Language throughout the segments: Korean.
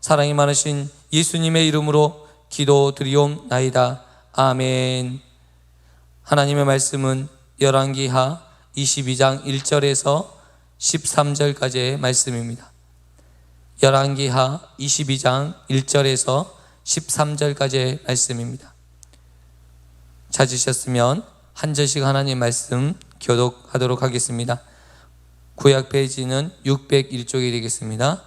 사랑이 많으신 예수님의 이름으로 기도드리옵나이다. 아멘. 하나님의 말씀은 열왕기하 22장 1절에서 13절까지의 말씀입니다. 열왕기하 22장 1절에서 13절까지의 말씀입니다. 찾으셨으면 한 절씩 하나님 말씀 교독하도록 하겠습니다. 구약 페이지는 601쪽이 되겠습니다.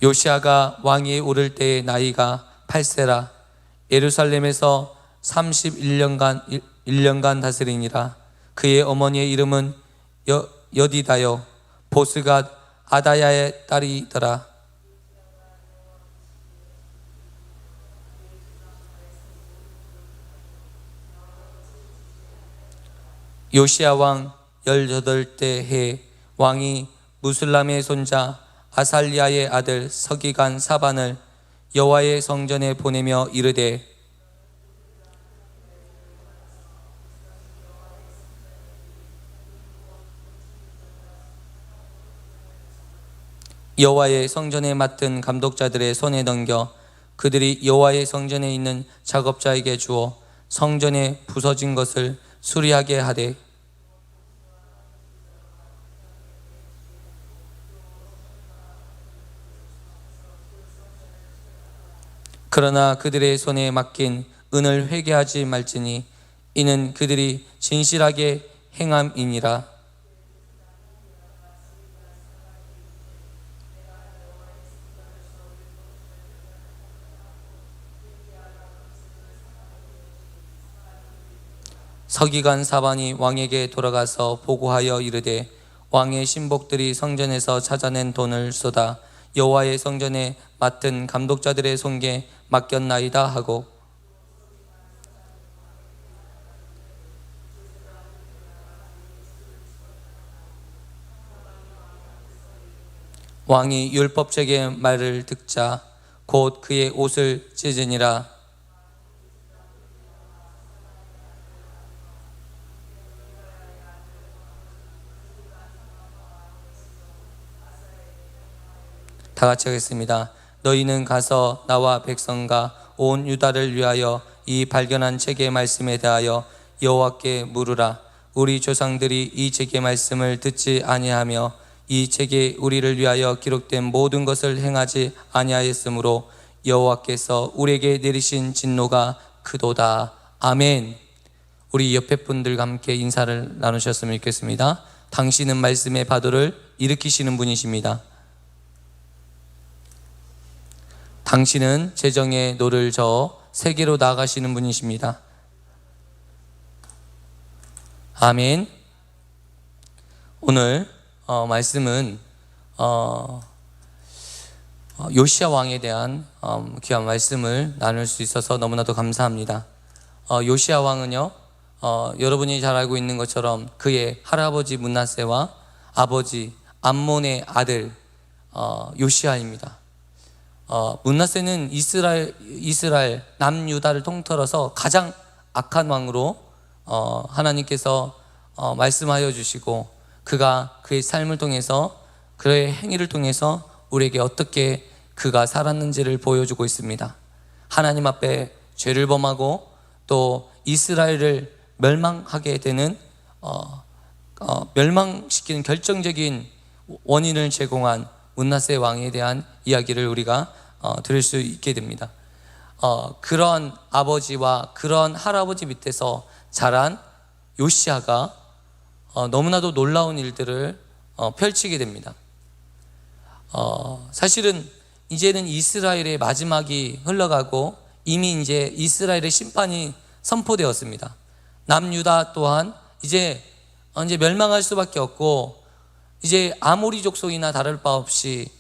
요시아가 왕위에 오를 때의 나이가 8세라. 예루살렘에서 31년간 다스리니라. 그의 어머니의 이름은 여디다요 보스갓 아다야의 딸이더라. 요시아 왕 18대 해 왕이 무슬람의 손자 아살리아의 아들 서기관 사반을 여호와의 성전에 보내며 이르되 여호와의 성전에 맡은 감독자들의 손에 넘겨 그들이 여호와의 성전에 있는 작업자에게 주어 성전에 부서진 것을 수리하게 하되 그러나 그들의 손에 맡긴 은을 회개하지 말지니 이는 그들이 진실하게 행함이니라. 서기관 사반이 왕에게 돌아가서 보고하여 이르되 왕의 신복들이 성전에서 찾아낸 돈을 쏟아 여호와의 성전에 맡은 감독자들의 손에 맡겼나이다 하고 왕이 율법책의 말을 듣자 곧 그의 옷을 찢으니라. 다 같이 하겠습니다. 너희는 가서 나와 백성과 온 유다를 위하여 이 발견한 책의 말씀에 대하여 여호와께 물으라. 우리 조상들이 이 책의 말씀을 듣지 아니하며 이 책에 우리를 위하여 기록된 모든 것을 행하지 아니하였으므로 여호와께서 우리에게 내리신 진노가 크도다. 아멘. 우리 옆에 분들과 함께 인사를 나누셨으면 좋겠습니다. 당신은 말씀의 파도를 일으키시는 분이십니다. 당신은 재정의 노를 저어 세계로 나아가시는 분이십니다. 아멘. 오늘 말씀은 요시아 왕에 대한 귀한 말씀을 나눌 수 있어서 너무나도 감사합니다. 요시아 왕은요, 여러분이 잘 알고 있는 것처럼 그의 할아버지 므낫세와 아버지 암몬의 아들 요시아입니다. 므낫세는 이스라엘 남유다를 통틀어서 가장 악한 왕으로 하나님께서 말씀하여 주시고 그가 그의 삶을 통해서 그의 행위를 통해서 우리에게 어떻게 그가 살았는지를 보여주고 있습니다. 하나님 앞에 죄를 범하고 또 이스라엘을 멸망하게 되는 멸망시키는 결정적인 원인을 제공한 므낫세 왕에 대한 이야기를 우리가 들을 수 있게 됩니다. 그런 아버지와 그런 할아버지 밑에서 자란 요시아가 너무나도 놀라운 일들을 펼치게 됩니다. 사실은 이제는 이스라엘의 마지막이 흘러가고 이미 이제 이스라엘의 심판이 선포되었습니다. 남유다 또한 이제 멸망할 수밖에 없고 이제 아모리 족속이나 다를 바 없이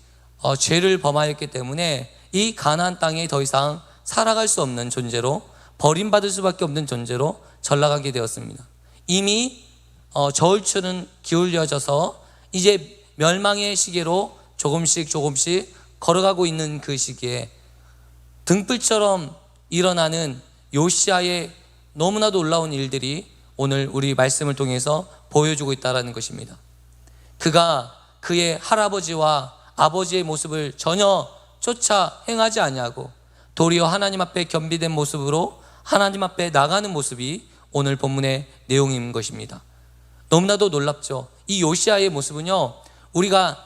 죄를 범하였기 때문에 이 가나안 땅에 더 이상 살아갈 수 없는 존재로 버림받을 수밖에 없는 존재로 전락하게 되었습니다. 이미 저울추는 기울여져서 이제 멸망의 시계로 조금씩 걸어가고 있는 그 시기에 등불처럼 일어나는 요시아의 너무나도 놀라운 일들이 오늘 우리 말씀을 통해서 보여주고 있다는 것입니다. 그가 그의 할아버지와 아버지의 모습을 전혀 쫓아 행하지 아니하고 도리어 하나님 앞에 겸비된 모습으로 하나님 앞에 나가는 모습이 오늘 본문의 내용인 것입니다. 너무나도 놀랍죠. 이 요시아의 모습은요, 우리가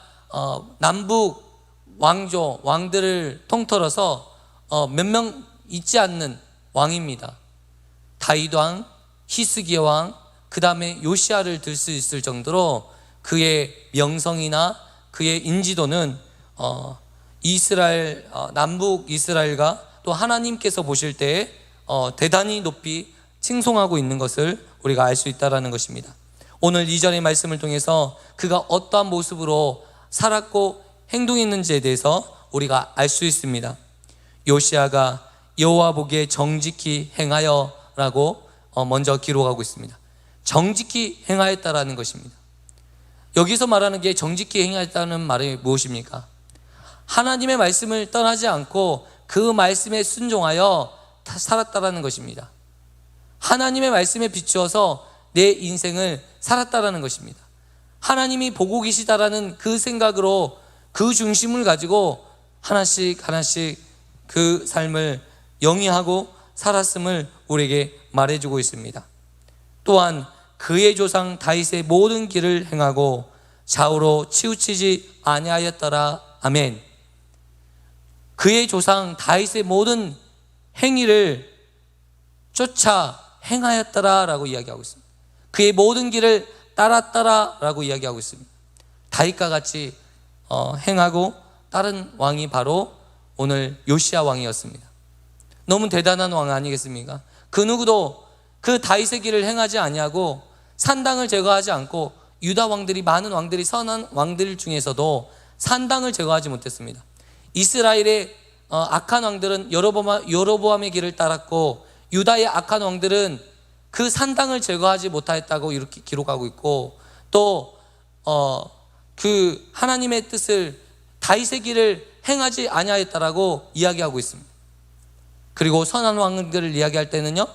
남북 왕들을 통틀어서 몇 명 있지 않는 왕입니다. 다윗 왕, 히스기야 왕, 그 다음에 요시아를 들 수 있을 정도로 그의 명성이나 그의 인지도는 이스라엘, 남북 이스라엘과 또 하나님께서 보실 때 대단히 높이 칭송하고 있는 것을 우리가 알 수 있다는 것입니다. 오늘 이전의 말씀을 통해서 그가 어떠한 모습으로 살았고 행동했는지에 대해서 우리가 알 수 있습니다. 요시아가 여호와 보기에 정직히 행하여 라고 먼저 기록하고 있습니다. 정직히 행하였다라는 것입니다. 여기서 말하는 게 정직히 행하였다는 말이 무엇입니까? 하나님의 말씀을 떠나지 않고 그 말씀에 순종하여 살았다라는 것입니다. 하나님의 말씀에 비추어서 내 인생을 살았다라는 것입니다. 하나님이 보고 계시다라는 그 생각으로 그 중심을 가지고 하나씩 그 삶을 영위하고 살았음을 우리에게 말해주고 있습니다. 또한 그의 조상 다윗의 모든 길을 행하고 좌우로 치우치지 아니하였더라. 아멘. 그의 조상 다윗의 모든 행위를 쫓아 행하였더라 라고 이야기하고 있습니다. 그의 모든 길을 따랐더라 라고 이야기하고 있습니다. 다윗과 같이 행하고 따른 왕이 바로 오늘 요시아 왕이었습니다. 너무 대단한 왕 아니겠습니까? 그 누구도 그 다윗의 길을 행하지 아니하고 산당을 제거하지 않고 유다 왕들이, 많은 왕들이, 선한 왕들 중에서도 산당을 제거하지 못했습니다. 이스라엘의 악한 왕들은 여로보암의 길을 따랐고 유다의 악한 왕들은 그 산당을 제거하지 못하였다고 이렇게 기록하고 있고, 또 그 하나님의 뜻을, 다윗의 길을 행하지 아니하였다라고 이야기하고 있습니다. 그리고 선한 왕들을 이야기할 때는요,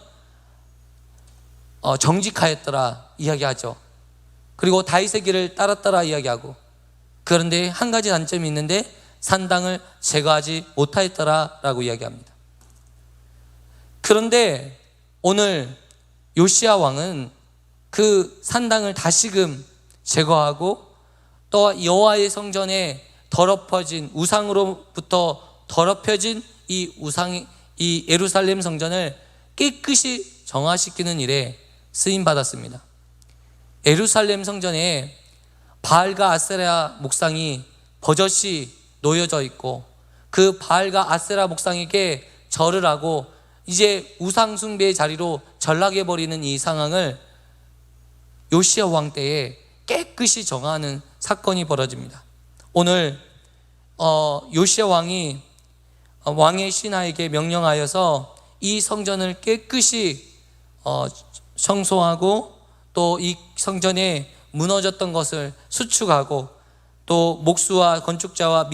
정직하였더라 이야기하죠. 그리고 다윗의 길을 따랐더라 이야기하고, 그런데 한 가지 단점이 있는데 산당을 제거하지 못하였더라 라고 이야기합니다. 그런데 오늘 요시아 왕은 그 산당을 다시금 제거하고 또 여호와의 성전에 더럽혀진, 우상으로부터 더럽혀진 이 예루살렘 성전을 깨끗이 정화시키는 일에 쓰임 받았습니다. 예루살렘 성전에 바알과 아세라 목상이 버젓이 놓여져 있고, 그 바알과 아세라 목상에게 절을 하고 이제 우상 숭배의 자리로 전락해 버리는 이 상황을 요시아 왕 때에 깨끗이 정하는 사건이 벌어집니다. 오늘 요시아 왕이 왕의 신하에게 명령하여서 이 성전을 깨끗이 청소하고 또 이 성전에 무너졌던 것을 수축하고 또 목수와 건축자와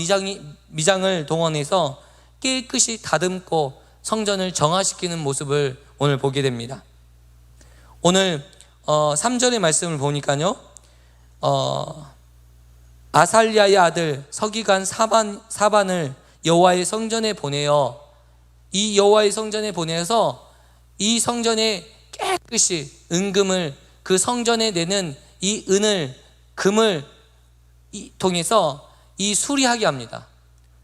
미장을 동원해서 깨끗이 다듬고 성전을 정화시키는 모습을 오늘 보게 됩니다. 오늘 3절의 말씀을 보니까요, 아살리아의 아들 서기관 사반을 여호와의 성전에 보내어 이 여호와의 성전에 보내서 이 성전에 깨끗이 은금을, 그 성전에 내는 이 은을, 금을 통해서 이 수리하게 합니다.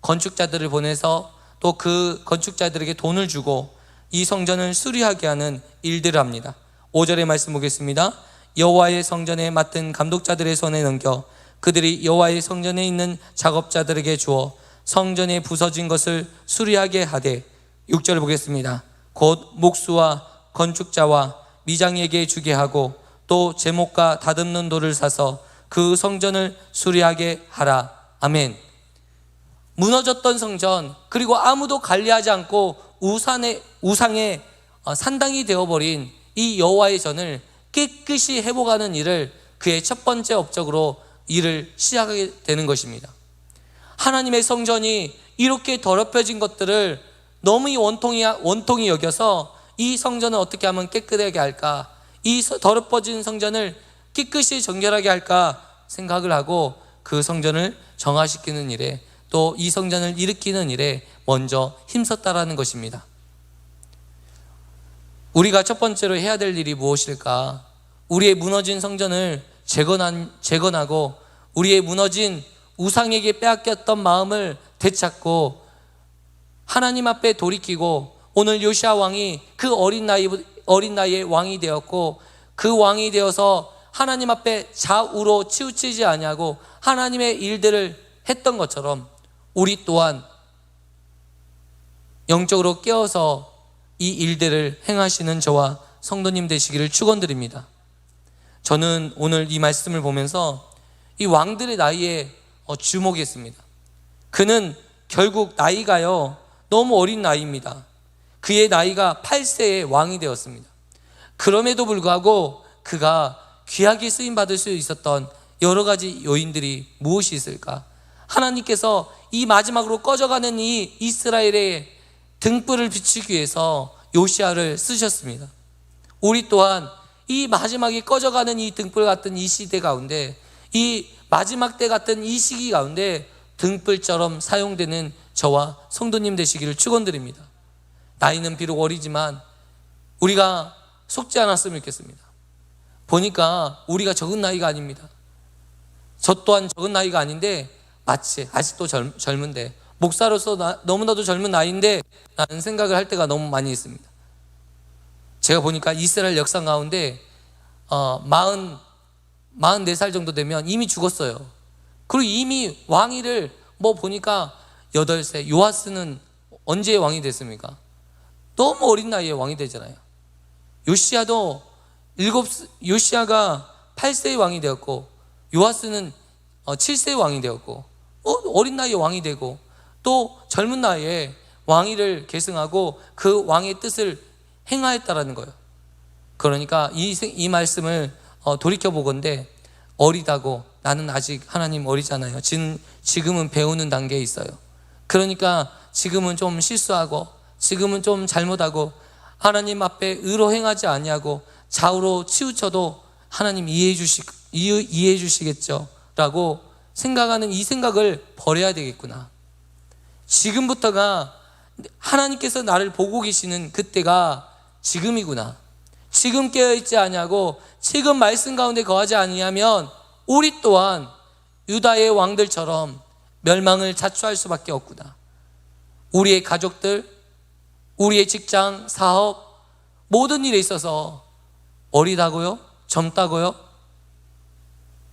건축자들을 보내서 또 그 건축자들에게 돈을 주고 이 성전을 수리하게 하는 일들을 합니다. 5절의 말씀 보겠습니다. 여호와의 성전에 맡은 감독자들의 손에 넘겨 그들이 여호와의 성전에 있는 작업자들에게 주어 성전에 부서진 것을 수리하게 하되, 6절을 보겠습니다. 곧 목수와 건축자와 미장에게 주게 하고 또 제목과 다듬는 돌을 사서 그 성전을 수리하게 하라. 아멘. 무너졌던 성전, 그리고 아무도 관리하지 않고 우상의 산당이 되어버린 이 여호와의 전을 깨끗이 회복하는 일을 그의 첫 번째 업적으로 일을 시작하게 되는 것입니다. 하나님의 성전이 이렇게 더럽혀진 것들을 너무 원통이 여겨서 이 성전을 어떻게 하면 깨끗하게 할까, 이 더럽혀진 성전을 깨끗이 정결하게 할까 생각을 하고 그 성전을 정화시키는 일에, 또 이 성전을 일으키는 일에 먼저 힘썼다라는 것입니다. 우리가 첫 번째로 해야 될 일이 무엇일까? 우리의 무너진 성전을 재건하고 우리의 무너진 우상에게 빼앗겼던 마음을 되찾고 하나님 앞에 돌이키고, 오늘 요시야 왕이 그 어린 나이에 왕이 되었고, 그 왕이 되어서 하나님 앞에 좌우로 치우치지 아니하고 하나님의 일들을 했던 것처럼 우리 또한 영적으로 깨어서 이 일들을 행하시는 저와 성도님 되시기를 축원드립니다. 저는 오늘 이 말씀을 보면서 이 왕들의 나이에 주목했습니다. 그는 결국 나이가요 너무 어린 나이입니다. 그의 나이가 8세에 왕이 되었습니다. 그럼에도 불구하고 그가 귀하게 쓰임받을 수 있었던 여러 가지 요인들이 무엇이 있을까? 하나님께서 이 마지막으로 꺼져가는 이 이스라엘의 등불을 비추기 위해서 요시야를 쓰셨습니다. 우리 또한 이 마지막에 꺼져가는 이 등불 같은 이 시대 가운데, 이 마지막 때 같은 이 시기 가운데 등불처럼 사용되는 저와 성도님 되시기를 축원드립니다. 나이는 비록 어리지만 우리가 속지 않았으면 좋겠습니다. 보니까 우리가 적은 나이가 아닙니다. 저 또한 적은 나이가 아닌데 마치 아직도 젊은데, 목사로서 너무나도 젊은 나이인데 라는 생각을 할 때가 너무 많이 있습니다. 제가 보니까 이스라엘 역사 가운데 44살 정도 되면 이미 죽었어요. 그리고 이미 왕위를 보니까 8세, 요아스는 언제 왕이 됐습니까? 너무 어린 나이에 왕이 되잖아요. 요시야가 8세의 왕이 되었고, 요아스는 7세의 왕이 되었고, 어린 나이에 왕이 되고, 또 젊은 나이에 왕위를 계승하고 그 왕의 뜻을 행하였다라는 거예요. 그러니까 이 말씀을 돌이켜보건대 어리다고, 나는 아직 하나님 어리잖아요. 지금은 배우는 단계에 있어요. 그러니까 지금은 좀 실수하고, 지금은 좀 잘못하고, 하나님 앞에 의로 행하지 아니하고 좌우로 치우쳐도 하나님 이해해 주시겠죠 라고 생각하는 이 생각을 버려야 되겠구나. 지금부터가 하나님께서 나를 보고 계시는 그때가 지금이구나. 지금 깨어있지 아니하고 지금 말씀 가운데 거하지 아니하면 우리 또한 유다의 왕들처럼 멸망을 자초할 수밖에 없구나. 우리의 가족들, 우리의 직장, 사업, 모든 일에 있어서 어리다고요? 젊다고요?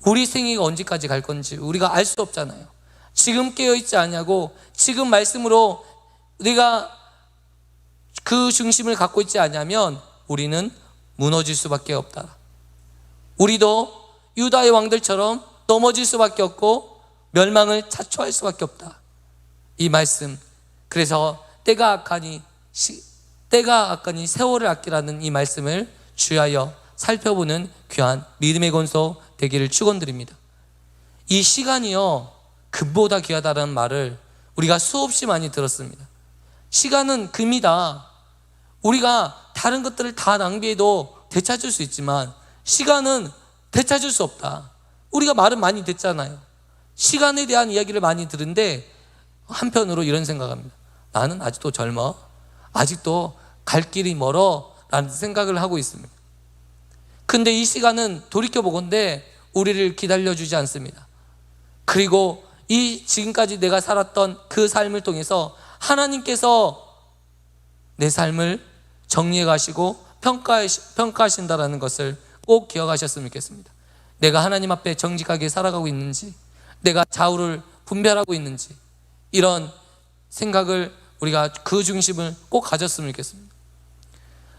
우리 생애가 언제까지 갈 건지 우리가 알 수 없잖아요. 지금 깨어있지 않냐고, 지금 말씀으로 우리가 그 중심을 갖고 있지 않냐면 우리는 무너질 수밖에 없다. 우리도 유다의 왕들처럼 넘어질 수밖에 없고 멸망을 자초할 수밖에 없다. 이 말씀, 그래서 때가 악하니 세월을 아끼라는 이 말씀을 주하여 살펴보는 귀한 믿음의 권소 되기를 축원드립니다. 이 시간이요 금보다 귀하다는 말을 우리가 수없이 많이 들었습니다. 시간은 금이다. 우리가 다른 것들을 다 낭비해도 되찾을 수 있지만 시간은 되찾을 수 없다. 우리가 말은 많이 듣잖아요. 시간에 대한 이야기를 많이 들은데 한편으로 이런 생각합니다. 나는 아직도 젊어, 아직도 갈 길이 멀어 라는 생각을 하고 있습니다. 근데 이 시간은 돌이켜보건대 우리를 기다려주지 않습니다. 그리고 이 지금까지 내가 살았던 그 삶을 통해서 하나님께서 내 삶을 정리해 가시고 평가하신다라는 것을 꼭 기억하셨으면 좋겠습니다. 내가 하나님 앞에 정직하게 살아가고 있는지, 내가 좌우를 분별하고 있는지, 이런 생각을 우리가 그 중심을 꼭 가졌으면 좋겠습니다.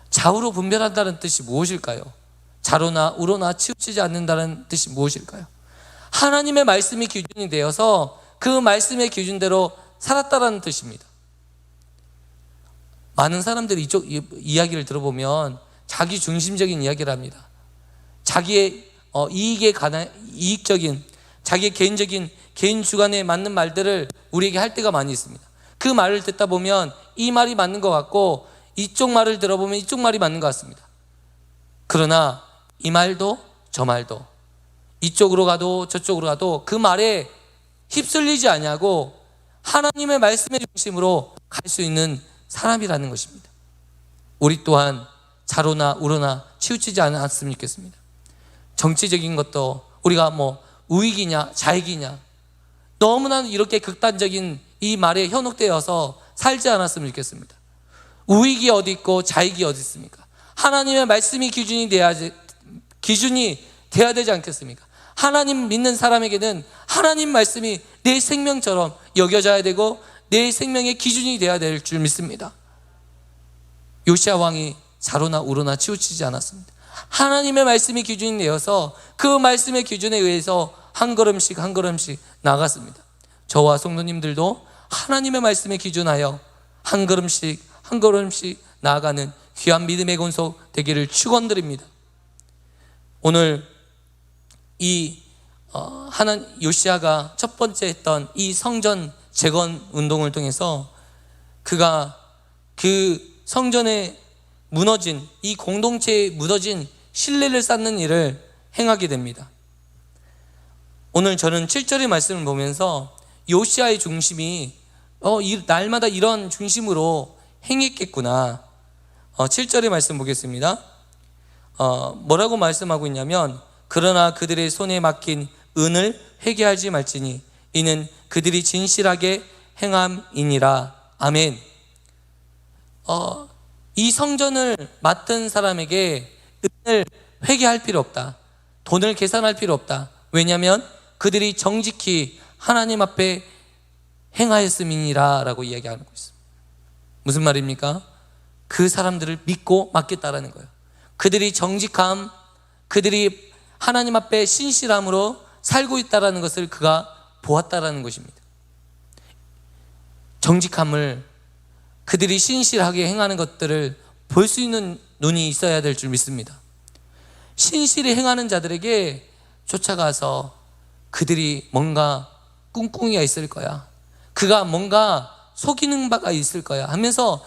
좌우로 분별한다는 뜻이 무엇일까요? 좌로나 우로나 치우치지 않는다는 뜻이 무엇일까요? 하나님의 말씀이 기준이 되어서 그 말씀의 기준대로 살았다라는 뜻입니다. 많은 사람들이 이쪽 이야기를 들어보면 자기 중심적인 이야기를 합니다. 자기의 이익적인, 자기의 개인 주관에 맞는 말들을 우리에게 할 때가 많이 있습니다. 그 말을 듣다 보면 이 말이 맞는 것 같고, 이쪽 말을 들어보면 이쪽 말이 맞는 것 같습니다. 그러나 이 말도 저 말도, 이쪽으로 가도 저쪽으로 가도 그 말에 휩쓸리지 아니하고 하나님의 말씀의 중심으로 갈 수 있는 사람이라는 것입니다. 우리 또한 좌로나 우로나 치우치지 않았으면 좋겠습니다. 정치적인 것도 우리가 뭐 우익이냐 좌익이냐 너무나 이렇게 극단적인 이 말에 현혹되어서 살지 않았으면 좋겠습니다. 우익이 어디 있고 좌익이 어디 있습니까? 하나님의 말씀이 기준이 돼야 되지 않겠습니까? 하나님 믿는 사람에게는 하나님 말씀이 내 생명처럼 여겨져야 되고 내 생명의 기준이 돼야 될 줄 믿습니다. 요시야 왕이 좌로나 우로나 치우치지 않았습니다. 하나님의 말씀이 기준이 되어서 그 말씀의 기준에 의해서 한 걸음씩 한 걸음씩 나아갔습니다. 저와 성도님들도 하나님의 말씀에 기준하여 한 걸음씩 한 걸음씩 나아가는 귀한 믿음의 권속 되기를 축원드립니다. 오늘 이 요시야가 첫 번째 했던 이 성전 재건 운동을 통해서 그가 그 성전에 무너진 이 공동체에 무너진 신뢰를 쌓는 일을 행하게 됩니다. 오늘 저는 7절의 말씀을 보면서 요시야의 중심이 날마다 이런 중심으로 행했겠구나. 7절의 말씀 보겠습니다. 뭐라고 말씀하고 있냐면 그러나 그들의 손에 맡긴 은을 회개하지 말지니 이는 그들이 진실하게 행함이니라. 아멘. 이 성전을 맡은 사람에게 은을 회개할 필요 없다. 돈을 계산할 필요 없다. 왜냐하면 그들이 정직히 하나님 앞에 행하였음이니라 라고 이야기하고 있습니다. 무슨 말입니까? 그 사람들을 믿고 맡겠다라는 거예요. 그들이 정직함, 그들이 하나님 앞에 신실함으로 살고 있다라는 것을 그가 보았다라는 것입니다. 정직함을, 그들이 신실하게 행하는 것들을 볼 수 있는 눈이 있어야 될 줄 믿습니다. 신실히 행하는 자들에게 쫓아가서 그들이 뭔가 꿍꿍이가 있을 거야, 그가 뭔가 속이는 바가 있을 거야 하면서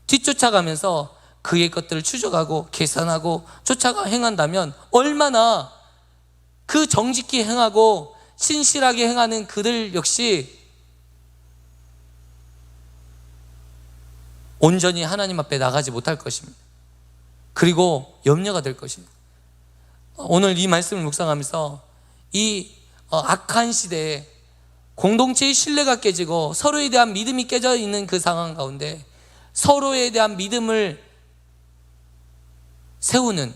뒤쫓아가면서 그의 것들을 추적하고 계산하고 쫓아가 행한다면 얼마나 그 정직히 행하고 신실하게 행하는 그들 역시 온전히 하나님 앞에 나가지 못할 것입니다. 그리고 염려가 될 것입니다. 오늘 이 말씀을 묵상하면서 이 악한 시대에 공동체의 신뢰가 깨지고 서로에 대한 믿음이 깨져 있는 그 상황 가운데 서로에 대한 믿음을 세우는,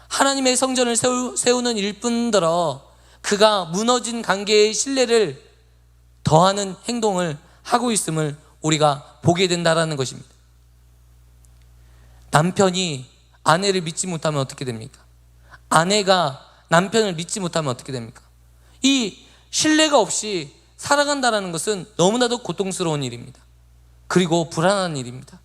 하나님의 성전을 세우는 일뿐더러 그가 무너진 관계의 신뢰를 더하는 행동을 하고 있음을 우리가 보게 된다는 것입니다. 남편이 아내를 믿지 못하면 어떻게 됩니까? 아내가 남편을 믿지 못하면 어떻게 됩니까? 이 신뢰가 없이 살아간다는 것은 너무나도 고통스러운 일입니다. 그리고 불안한 일입니다.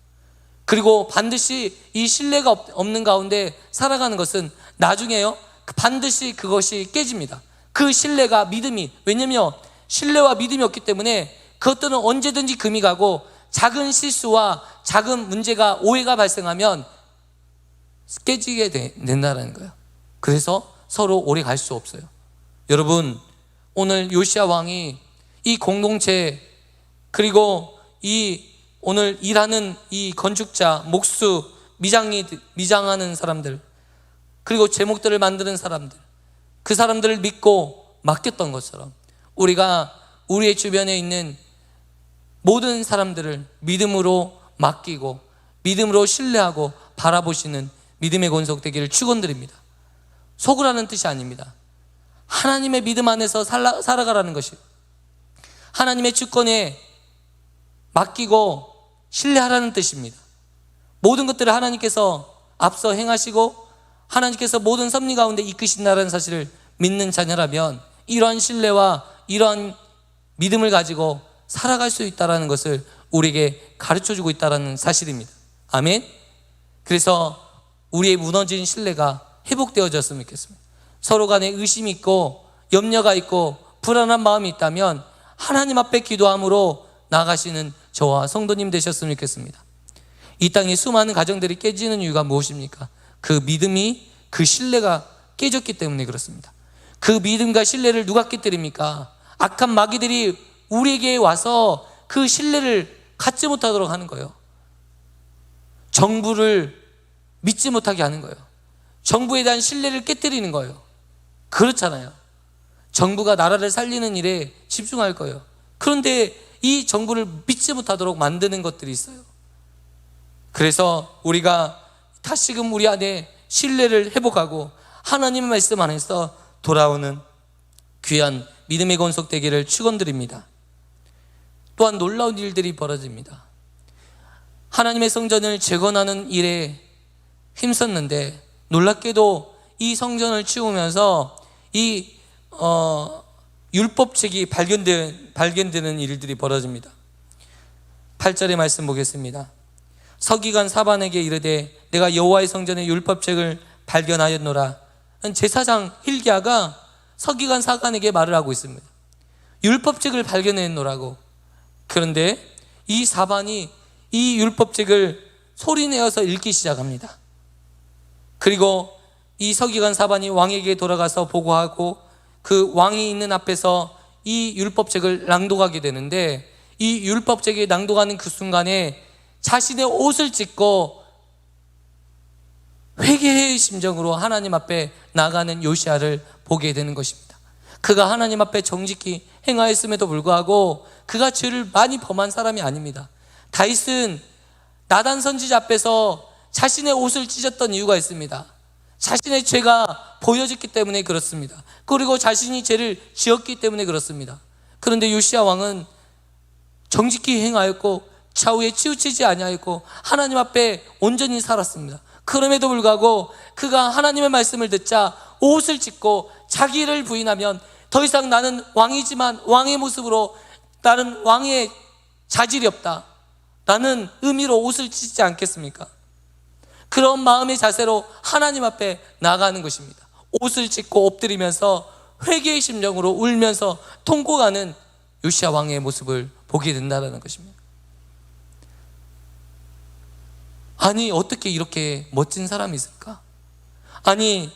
그리고 반드시 이 신뢰가 없는 가운데 살아가는 것은 나중에요 반드시 그것이 깨집니다. 그 신뢰가, 믿음이, 왜냐하면 신뢰와 믿음이 없기 때문에 그것들은 언제든지 금이 가고 작은 실수와 작은 문제가, 오해가 발생하면 깨지게 된다는 거예요. 그래서 서로 오래 갈 수 없어요. 여러분, 오늘 요시야 왕이 이 공동체, 그리고 이 오늘 일하는 이 건축자, 목수, 미장하는 사람들, 그리고 제목들을 만드는 사람들, 그 사람들을 믿고 맡겼던 것처럼 우리가 우리의 주변에 있는 모든 사람들을 믿음으로 맡기고 믿음으로 신뢰하고 바라보시는 믿음의 권속 되기를 축원드립니다. 속으라는 뜻이 아닙니다. 하나님의 믿음 안에서 살아가라는 것이, 하나님의 주권에 맡기고 신뢰하라는 뜻입니다. 모든 것들을 하나님께서 앞서 행하시고 하나님께서 모든 섭리 가운데 이끄신다는 사실을 믿는 자녀라면 이런 신뢰와 이런 믿음을 가지고 살아갈 수 있다는 것을 우리에게 가르쳐주고 있다는 사실입니다. 아멘. 그래서 우리의 무너진 신뢰가 회복되어졌으면 좋겠습니다. 서로 간에 의심이 있고 염려가 있고 불안한 마음이 있다면 하나님 앞에 기도함으로 나아가시는 저와 성도님 되셨으면 좋겠습니다. 이 땅에 수많은 가정들이 깨지는 이유가 무엇입니까? 그 믿음이, 그 신뢰가 깨졌기 때문에 그렇습니다. 그 믿음과 신뢰를 누가 깨뜨립니까? 악한 마귀들이 우리에게 와서 그 신뢰를 갖지 못하도록 하는 거예요. 정부를 믿지 못하게 하는 거예요. 정부에 대한 신뢰를 깨뜨리는 거예요. 그렇잖아요. 정부가 나라를 살리는 일에 집중할 거예요. 그런데 이 정부를 믿지 못하도록 만드는 것들이 있어요. 그래서 우리가 다시금 우리 안에 신뢰를 회복하고 하나님의 말씀 안에서 돌아오는 귀한 믿음의 권속되기를 축원드립니다. 또한 놀라운 일들이 벌어집니다. 하나님의 성전을 재건하는 일에 힘썼는데 놀랍게도 이 성전을 치우면서 이 율법책이 발견되는 일들이 벌어집니다. 8절의 말씀 보겠습니다. 서기관 사반에게 이르되 내가 여호와의 성전의 율법책을 발견하였노라. 제사장 hil기야가 서기관 사반에게 말을 하고 있습니다. 율법책을 발견했노라고. 그런데 이 사반이 이 율법책을 소리내어서 읽기 시작합니다. 그리고 이 서기관 사반이 왕에게 돌아가서 보고하고 그 왕이 있는 앞에서 이 율법책을 낭독하게 되는데, 이 율법책이 낭독하는 그 순간에 자신의 옷을 찢고 회개의 심정으로 하나님 앞에 나가는 요시야를 보게 되는 것입니다. 그가 하나님 앞에 정직히 행하였음에도 불구하고 그가 죄를 많이 범한 사람이 아닙니다. 다윗은 나단 선지자 앞에서 자신의 옷을 찢었던 이유가 있습니다. 자신의 죄가 보여졌기 때문에 그렇습니다. 그리고 자신이 죄를 지었기 때문에 그렇습니다. 그런데 요시야 왕은 정직히 행하였고 좌우에 치우치지 아니하였고 하나님 앞에 온전히 살았습니다. 그럼에도 불구하고 그가 하나님의 말씀을 듣자 옷을 찢고 자기를 부인하면 더 이상 나는 왕이지만 왕의 모습으로 나는 왕의 자질이 없다, 나는 의미로 옷을 찢지 않겠습니까? 그런 마음의 자세로 하나님 앞에 나가는 것입니다. 옷을 찢고 엎드리면서 회개의 심정으로 울면서 통곡하는 요시야 왕의 모습을 보게 된다는 것입니다. 아니, 어떻게 이렇게 멋진 사람이 있을까? 아니,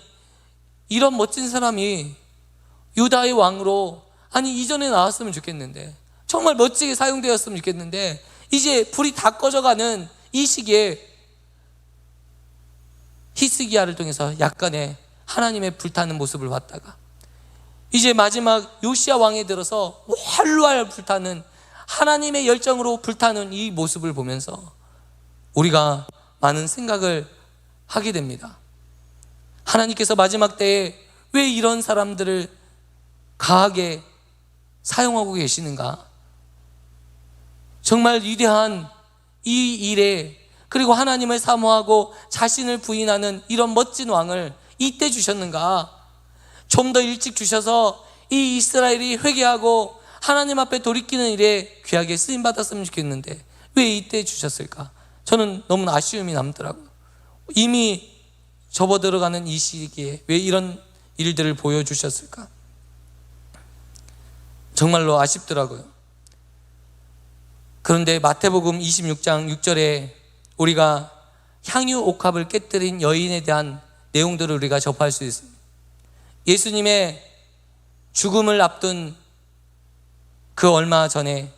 이런 멋진 사람이 유다의 왕으로, 아니 이전에 나왔으면 좋겠는데, 정말 멋지게 사용되었으면 좋겠는데, 이제 불이 다 꺼져가는 이 시기에 히스기야를 통해서 약간의 하나님의 불타는 모습을 봤다가 이제 마지막 요시야 왕에 들어서 활활 불타는 하나님의 열정으로 불타는 이 모습을 보면서 우리가 많은 생각을 하게 됩니다. 하나님께서 마지막 때에 왜 이런 사람들을 강하게 사용하고 계시는가? 정말 위대한 이 일에, 그리고 하나님을 사모하고 자신을 부인하는 이런 멋진 왕을 이때 주셨는가? 좀 더 일찍 주셔서 이 이스라엘이 회개하고 하나님 앞에 돌이키는 일에 귀하게 쓰임받았으면 좋겠는데 왜 이때 주셨을까? 저는 너무나 아쉬움이 남더라고요. 이미 접어들어가는 이 시기에 왜 이런 일들을 보여주셨을까? 정말로 아쉽더라고요. 그런데 마태복음 26장 6절에 우리가 향유 옥합을 깨뜨린 여인에 대한 내용들을 우리가 접할 수 있습니다. 예수님의 죽음을 앞둔 그 얼마 전에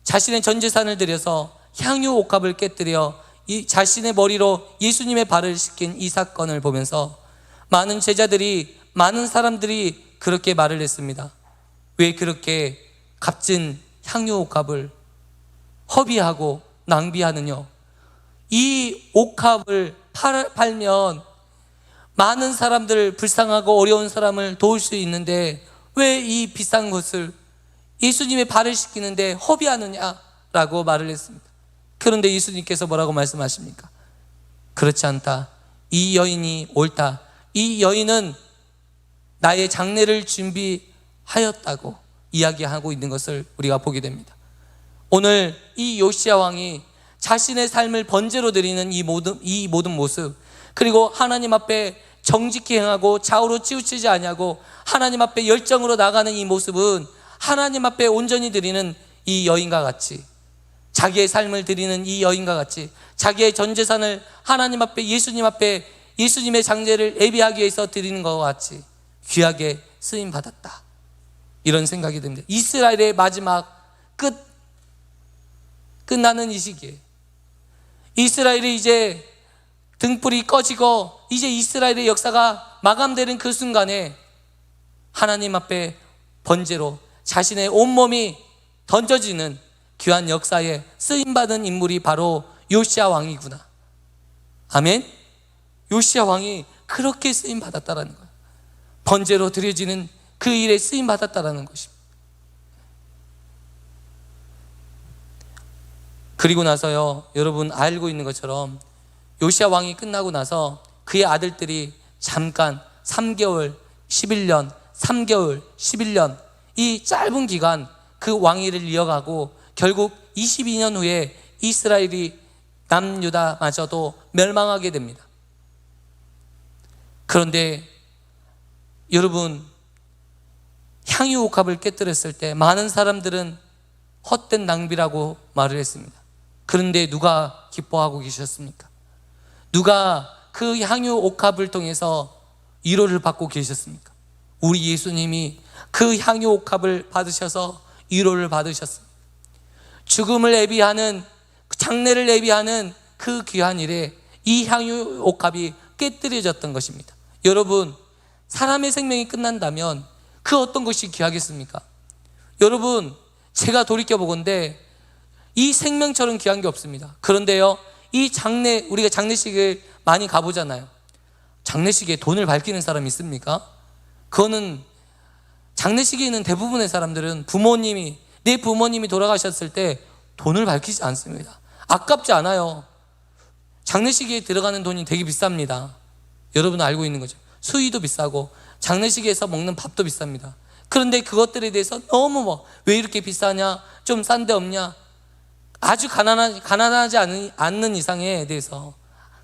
자신의 전 재산을 들여서 향유 옥합을 깨뜨려 이 자신의 머리로 예수님의 발을 씻긴 이 사건을 보면서 많은 제자들이, 많은 사람들이 그렇게 말을 했습니다. 왜 그렇게 값진 향유 옥합을 허비하고 낭비하느냐? 이 옥합을 팔면 많은 사람들, 불쌍하고 어려운 사람을 도울 수 있는데 왜 이 비싼 것을 예수님의 발을 씻기는데 허비하느냐라고 말을 했습니다. 그런데 예수님께서 뭐라고 말씀하십니까? 그렇지 않다. 이 여인이 옳다. 이 여인은 나의 장례를 준비하였다고 이야기하고 있는 것을 우리가 보게 됩니다. 오늘 이 요시야 왕이 자신의 삶을 번제로 드리는 이 모든 모습, 그리고 하나님 앞에 정직히 행하고 좌우로 치우치지 아니하고 하나님 앞에 열정으로 나가는 이 모습은 하나님 앞에 온전히 드리는 이 여인과 같이, 자기의 삶을 드리는 이 여인과 같이 자기의 전 재산을 하나님 앞에, 예수님 앞에 예수님의 장제를 예비하기 위해서 드리는 것과 같이 귀하게 쓰임 받았다. 이런 생각이 듭니다. 이스라엘의 마지막 끝나는 이 시기에 이스라엘이 이제 등불이 꺼지고 이제 이스라엘의 역사가 마감되는 그 순간에 하나님 앞에 번제로 자신의 온몸이 던져지는 귀한 역사에 쓰임받은 인물이 바로 요시야 왕이구나. 아멘. 요시야 왕이 그렇게 쓰임받았다라는 거예요. 번제로 드려지는 그 일에 쓰임받았다라는 것입니다. 그리고 나서요, 여러분 알고 있는 것처럼 요시야 왕이 끝나고 나서 그의 아들들이 잠깐 3개월, 11년, 3개월, 11년 이 짧은 기간 그 왕위를 이어가고 결국 22년 후에 이스라엘이 남유다마저도 멸망하게 됩니다. 그런데 여러분, 향유 옥합을 깨뜨렸을 때 많은 사람들은 헛된 낭비라고 말을 했습니다. 그런데 누가 기뻐하고 계셨습니까? 누가 그 향유 옥합을 통해서 위로를 받고 계셨습니까? 우리 예수님이 그 향유 옥합을 받으셔서 위로를 받으셨습니다. 죽음을 예비하는, 장례를 예비하는 그 귀한 일에 이 향유 옥합이 깨뜨려졌던 것입니다. 여러분, 사람의 생명이 끝난다면 그 어떤 것이 귀하겠습니까? 여러분, 제가 돌이켜보건대 이 생명처럼 귀한 게 없습니다. 그런데요, 이 장례, 우리가 장례식을 많이 가보잖아요. 장례식에 돈을 밝히는 사람이 있습니까? 그거는 장례식에 있는 대부분의 사람들은 내 부모님이 돌아가셨을 때 돈을 밝히지 않습니다. 아깝지 않아요. 장례식에 들어가는 돈이 되게 비쌉니다. 여러분 알고 있는 거죠. 수의도 비싸고 장례식에서 먹는 밥도 비쌉니다. 그런데 그것들에 대해서 너무 왜 이렇게 비싸냐, 좀 싼 데 없냐, 아주 가난하지 않는 이상에 대해서,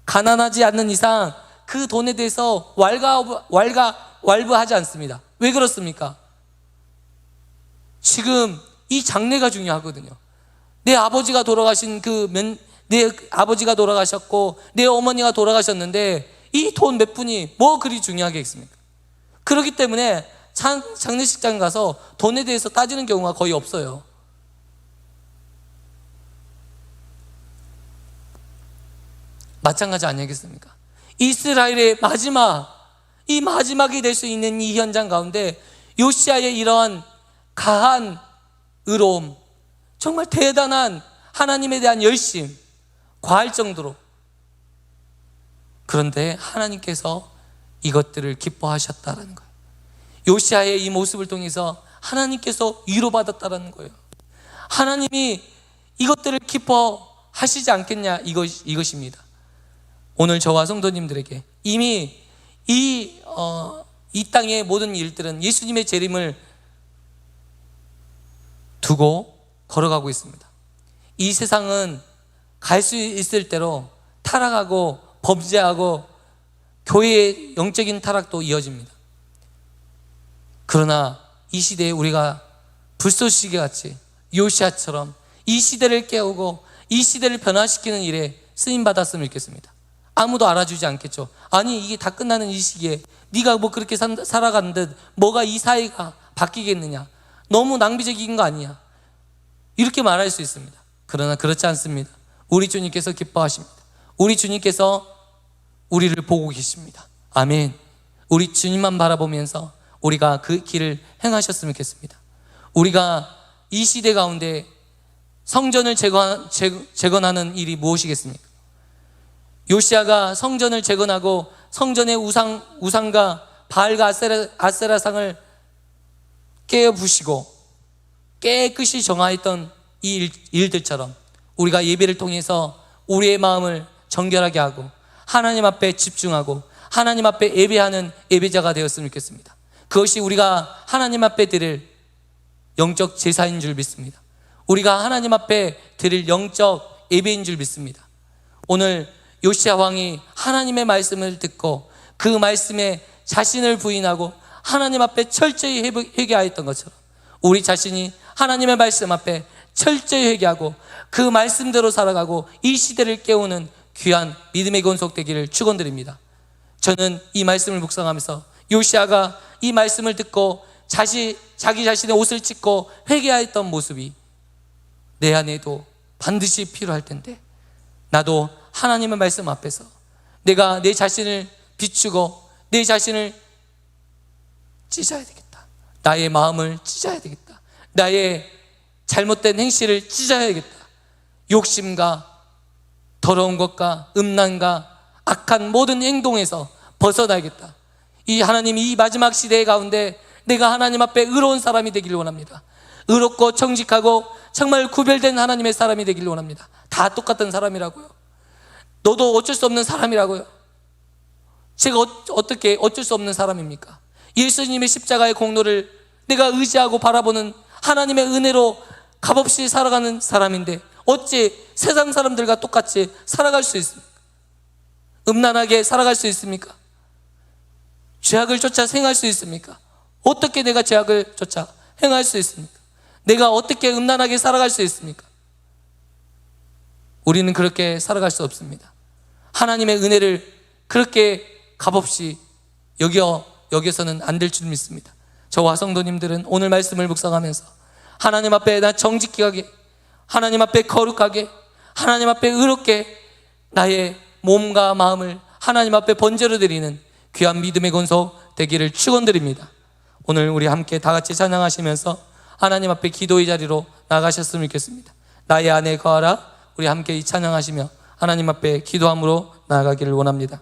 가난하지 않는 이상 그 돈에 대해서 왈가왈부하지 않습니다. 왜 그렇습니까? 지금 이 장례가 중요하거든요. 내 아버지가 돌아가셨고 내 어머니가 돌아가셨는데 이 돈 몇 푼이 뭐 그리 중요하겠습니까? 그렇기 때문에 장례식장 가서 돈에 대해서 따지는 경우가 거의 없어요. 마찬가지 아니겠습니까? 이스라엘의 이 마지막이 될 수 있는 이 현장 가운데 요시야의 이러한 가한 의로움, 정말 대단한 하나님에 대한 열심, 과할 정도로. 그런데 하나님께서 이것들을 기뻐하셨다라는 거예요. 요시야의 이 모습을 통해서 하나님께서 위로받았다라는 거예요. 하나님이 이것들을 기뻐하시지 않겠냐, 이것입니다. 오늘 저와 성도님들에게 이미 이 땅의 모든 일들은 예수님의 재림을 두고 걸어가고 있습니다. 이 세상은 갈 수 있을 대로 타락하고 범죄하고 교회의 영적인 타락도 이어집니다. 그러나 이 시대에 우리가 불쏘시개 같이 요시야처럼 이 시대를 깨우고 이 시대를 변화시키는 일에 쓰임받았으면 좋겠습니다. 아무도 알아주지 않겠죠. 아니, 이게 다 끝나는 이 시기에 네가 뭐 그렇게 살아가는 듯 뭐가 이 사회가 바뀌겠느냐, 너무 낭비적인 거 아니냐, 이렇게 말할 수 있습니다. 그러나 그렇지 않습니다. 우리 주님께서 기뻐하십니다. 우리 주님께서 우리를 보고 계십니다. 아멘. 우리 주님만 바라보면서 우리가 그 길을 행하셨으면 좋겠습니다. 우리가 이 시대 가운데 성전을 재건하는 일이 무엇이겠습니까? 요시야가 성전을 재건하고 성전의 우상과 바알과 아세라상을 깨어부시고 깨끗이 정화했던 이 일들처럼 우리가 예배를 통해서 우리의 마음을 정결하게 하고 하나님 앞에 집중하고 하나님 앞에 예배하는 예배자가 되었으면 좋겠습니다. 그것이 우리가 하나님 앞에 드릴 영적 제사인 줄 믿습니다. 우리가 하나님 앞에 드릴 영적 예배인 줄 믿습니다. 오늘 요시야 왕이 하나님의 말씀을 듣고 그 말씀에 자신을 부인하고 하나님 앞에 철저히 회개하였던 것처럼 우리 자신이 하나님의 말씀 앞에 철저히 회개하고 그 말씀대로 살아가고 이 시대를 깨우는 귀한 믿음의 권속되기를 축원드립니다. 저는 이 말씀을 묵상하면서 요시야가 이 말씀을 듣고 자기 자신의 옷을 찢고 회개하였던 모습이 내 안에도 반드시 필요할 텐데, 나도 하나님의 말씀 앞에서 내가 내 자신을 비추고 내 자신을 찢어야 되겠다. 나의 마음을 찢어야 되겠다. 나의 잘못된 행실을 찢어야겠다. 욕심과 더러운 것과 음란과 악한 모든 행동에서 벗어나야겠다. 이 하나님이 이 마지막 시대의 가운데 내가 하나님 앞에 의로운 사람이 되기를 원합니다. 의롭고 정직하고 정말 구별된 하나님의 사람이 되기를 원합니다. 다 똑같은 사람이라고요. 너도 어쩔 수 없는 사람이라고요. 제가 어떻게 어쩔 수 없는 사람입니까? 예수님의 십자가의 공로를 내가 의지하고 바라보는 하나님의 은혜로 값없이 살아가는 사람인데 어찌 세상 사람들과 똑같이 살아갈 수 있습니까? 음란하게 살아갈 수 있습니까? 죄악을 쫓아 행할 수 있습니까? 어떻게 내가 죄악을 쫓아 행할 수 있습니까? 내가 어떻게 음란하게 살아갈 수 있습니까? 우리는 그렇게 살아갈 수 없습니다. 하나님의 은혜를 그렇게 값없이 여겨서는 안 될 줄 믿습니다. 저와 성도님들은 오늘 말씀을 묵상하면서 하나님 앞에 나 정직하게, 하나님 앞에 거룩하게, 하나님 앞에 의롭게 나의 몸과 마음을 하나님 앞에 번제로 드리는 귀한 믿음의 권속 되기를 축원드립니다. 오늘 우리 함께 다 같이 찬양하시면서 하나님 앞에 기도의 자리로 나가셨으면 좋겠습니다. 나의 안에 거하라. 우리 함께 이 찬양하시며 하나님 앞에 기도함으로 나아가기를 원합니다.